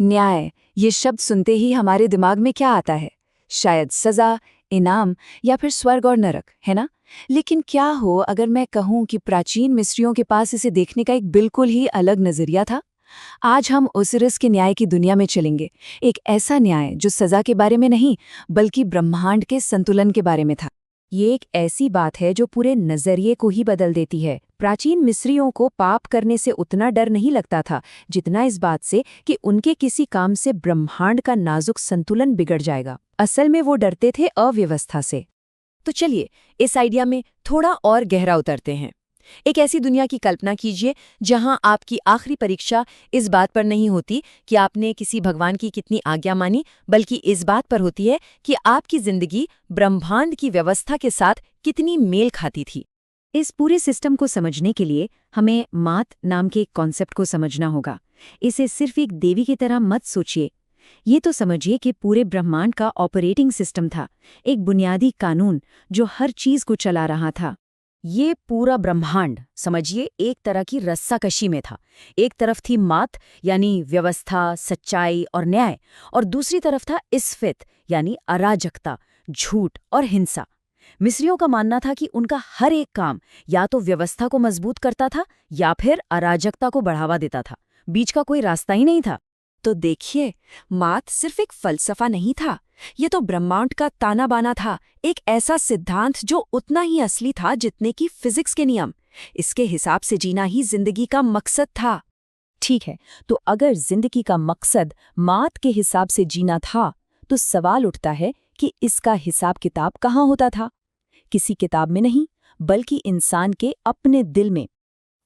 न्याय, ये शब्द सुनते ही हमारे दिमाग में क्या आता है? शायद सजा, इनाम या फिर स्वर्ग और नरक, है ना? लेकिन क्या हो अगर मैं कहूं कि प्राचीन मिस्रियों के पास इसे देखने का एक बिल्कुल ही अलग नजरिया था? आज हम ओसिरिस के न्याय की दुनिया में चलेंगे। एक ऐसा न्याय जो सजा के बारे में नहीं, बल्कि ब्रह्मांड के संतुलन के बारे में था। ये एक ऐसी बात है जो पूरे नजरिए को ही बदल देती है। प्राचीन मिस्रियों को पाप करने से उतना डर नहीं लगता था जितना इस बात से कि उनके किसी काम से ब्रह्मांड का नाजुक संतुलन बिगड़ जाएगा। असल में वो डरते थे अव्यवस्था से। तो चलिए इस आइडिया में थोड़ा और गहरा उतरते हैं। एक ऐसी दुनिया की कल्पना कीजिए जहां आपकी आखिरी परीक्षा इस बात पर नहीं होती कि आपने किसी भगवान की कितनी आज्ञा मानी, बल्कि इस बात पर होती है कि आपकी जिंदगी ब्रह्मांड की व्यवस्था के साथ कितनी मेल खाती थी। इस पूरे सिस्टम को समझने के लिए हमें मात नाम के एक कॉन्सेप्ट को समझना होगा। इसे सिर्फ एक देवी की तरह मत सोचिए। ये तो समझिए कि पूरे ब्रह्मांड का ऑपरेटिंग सिस्टम था, एक बुनियादी कानून जो हर चीज को चला रहा था। ये पूरा ब्रह्मांड समझिए एक तरह की रस्साकशी में था। एक तरफ थी मात यानी व्यवस्था, सच्चाई और न्याय, और दूसरी तरफ था इस्फित यानी अराजकता, झूठ और हिंसा। मिस्रियों का मानना था कि उनका हर एक काम या तो व्यवस्था को मजबूत करता था या फिर अराजकता को बढ़ावा देता था। बीच का कोई रास्ता ही नहीं था। तो देखिए, मात सिर्फ एक फलसफा नहीं था, ये तो ब्रह्मांड का ताना बाना था, एक ऐसा सिद्धांत जो उतना ही असली था जितने कि फिजिक्स के नियम। इसके हिसाब से जीना ही जिंदगी का मकसद था। ठीक है, तो अगर जिंदगी का मकसद मात के हिसाब से जीना था, तो सवाल उठता है कि इसका हिसाब किताब कहाँ होता था? किसी किताब में नहीं, बल्कि इंसान के अपने दिल में।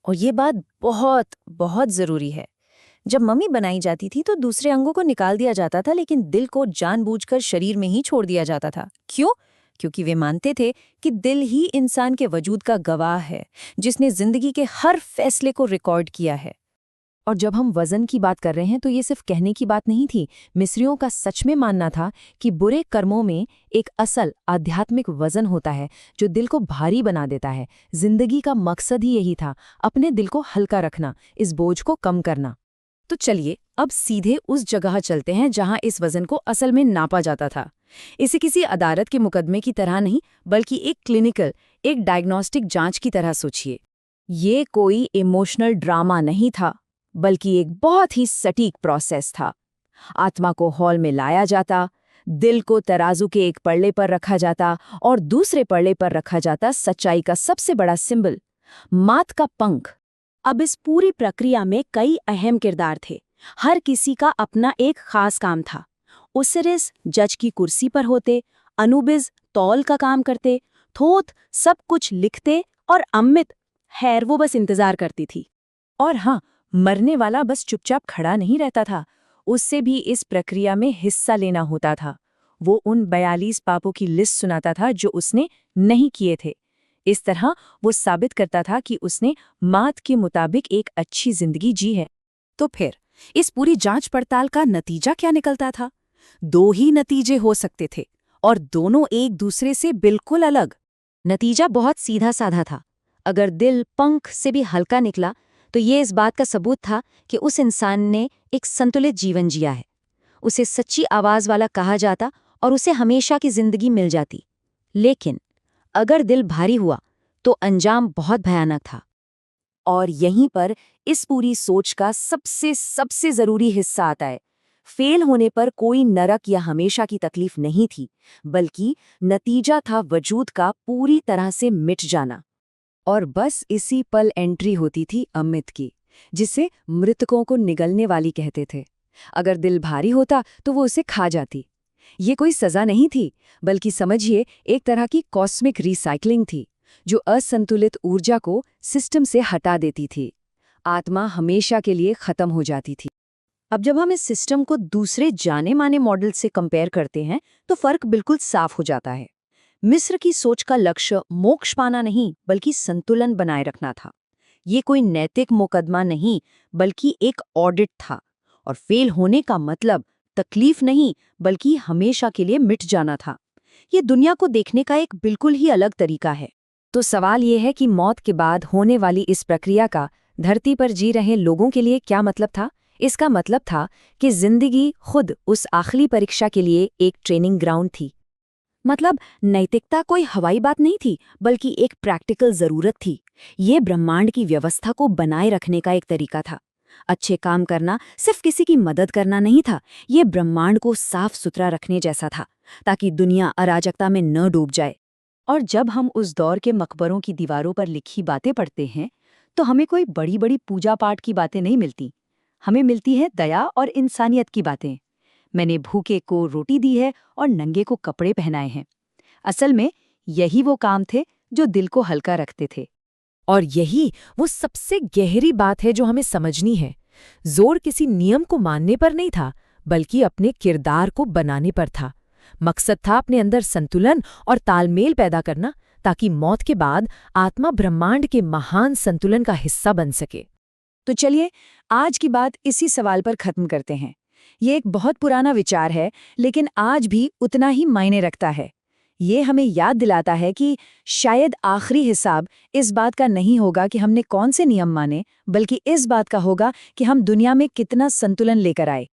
और ये बात बहुत बहुत जरूरी है। जब मम्मी बनाई जाती थी तो दूसरे अंगों को निकाल दिया जाता था, लेकिन दिल को जानबूझकर शरीर में ही छोड़ दिया जाता था। क्यों? क्योंकि वे मानते थे कि दिल ही इंसान के वजूद का गवाह है, जिसने जिंदगी के हर फैसले को रिकॉर्ड किया है। और जब हम वजन की बात कर रहे हैं तो ये सिर्फ कहने की बात नहीं थी। मिस्रियों का सच में मानना था कि बुरे कर्मों में एक असल आध्यात्मिक वजन होता है जो दिल को भारी बना देता है। जिंदगी का मकसद ही यही था, अपने दिल को हल्का रखना, इस बोझ को कम करना। तो चलिए अब सीधे उस जगह चलते हैं जहां इस वजन को असल में नापा जाता था। इसे किसी अदालत के मुकदमे की तरह नहीं, बल्कि एक क्लिनिकल, एक डायग्नोस्टिक जांच की तरह सोचिए। ये कोई इमोशनल ड्रामा नहीं था, बल्कि एक बहुत ही सटीक प्रोसेस था। आत्मा को हॉल में लाया जाता, दिल को तराजू के एक पल्ले पर रखा जाता और दूसरे पल्ले पर रखा जाता सच्चाई का सबसे बड़ा सिंबल, मात का पंख। अब इस पूरी प्रक्रिया में कई अहम किरदार थे। हर किसी का अपना एक खास काम था। ओसिरिस जज की कुर्सी पर होते, अनुबिस तौल का काम करते, थोथ सब कुछ लिखते और अम्मित खैर वो बस इंतजार करती थी। और हाँ, मरने वाला बस चुपचाप खड़ा नहीं रहता था, उससे भी इस प्रक्रिया में हिस्सा लेना होता था। वो उन 42 पापों की लिस्ट सुनाता था जो उसने नहीं किए थे। इस तरह वो साबित करता था कि उसने मात के मुताबिक एक अच्छी जिंदगी जी है। तो फिर इस पूरी जांच पड़ताल का नतीजा क्या निकलता था? दो ही नतीजे हो सकते थे, और दोनों एक दूसरे से बिल्कुल अलग। नतीजा बहुत सीधा साधा था। अगर दिल पंख से भी हल्का निकला तो ये इस बात का सबूत था कि उस इंसान ने एक संतुलित जीवन जिया है। उसे सच्ची आवाज वाला कहा जाता और उसे हमेशा की जिंदगी मिल जाती। लेकिन अगर दिल भारी हुआ तो अंजाम बहुत भयानक था। और यहीं पर इस पूरी सोच का सबसे जरूरी हिस्सा आता है। फेल होने पर कोई नरक या हमेशा की तकलीफ नहीं थी, बल्कि नतीजा था वजूद का पूरी तरह से मिट जाना। और बस इसी पल एंट्री होती थी अमित की, जिसे मृतकों को निगलने वाली कहते थे। अगर दिल भारी होता तो वो उसे खा जाती। ये कोई सजा नहीं थी, बल्कि समझिए एक तरह की कॉस्मिक रिसाइकलिंग थी, जो असंतुलित ऊर्जा को सिस्टम से हटा देती थी। आत्मा हमेशा के लिए खत्म हो जाती थी। अब जब हम इस सिस्टम को दूसरे जाने माने मॉडल से कंपेयर करते हैं तो फर्क बिल्कुल साफ हो जाता है। मिस्र की सोच का लक्ष्य मोक्ष पाना नहीं, बल्कि संतुलन बनाए रखना था। ये कोई नैतिक मुकदमा नहीं, बल्कि एक ऑडिट था। और फेल होने का मतलब तकलीफ नहीं, बल्कि हमेशा के लिए मिट जाना था। ये दुनिया को देखने का एक बिल्कुल ही अलग तरीका है। तो सवाल ये है कि मौत के बाद होने वाली इस प्रक्रिया का धरती पर जी रहे लोगों के लिए क्या मतलब था? इसका मतलब था कि जिंदगी खुद उस आखिरी परीक्षा के लिए एक ट्रेनिंग ग्राउंड थी। मतलब नैतिकता कोई हवाई बात नहीं थी, बल्कि एक प्रैक्टिकल जरूरत थी। ये ब्रह्मांड की व्यवस्था को बनाए रखने का एक तरीका था। अच्छे काम करना सिर्फ किसी की मदद करना नहीं था, ये ब्रह्मांड को साफ सुथरा रखने जैसा था, ताकि दुनिया अराजकता में न डूब जाए। और जब हम उस दौर के मकबरों की दीवारों पर लिखी बातें पढ़ते हैं, तो हमें कोई बड़ी बड़ी पूजा पाठ की बातें नहीं मिलती। हमें मिलती है दया और इंसानियत की बातें। मैंने भूखे को रोटी दी है और नंगे को कपड़े पहनाए हैं। असल में यही वो काम थे जो दिल को हल्का रखते थे। और यही वो सबसे गहरी बात है जो हमें समझनी है। जोर किसी नियम को मानने पर नहीं था, बल्कि अपने किरदार को बनाने पर था। मकसद था अपने अंदर संतुलन और तालमेल पैदा करना, ताकि मौत के बाद आत्मा ब्रह्मांड के महान संतुलन का हिस्सा बन सके। तो चलिए आज की बात इसी सवाल पर खत्म करते हैं। ये एक बहुत पुराना विचार है, लेकिन आज भी उतना ही मायने रखता है। ये हमें याद दिलाता है कि शायद आखिरी हिसाब इस बात का नहीं होगा कि हमने कौन से नियम माने, बल्कि इस बात का होगा कि हम दुनिया में कितना संतुलन लेकर आए।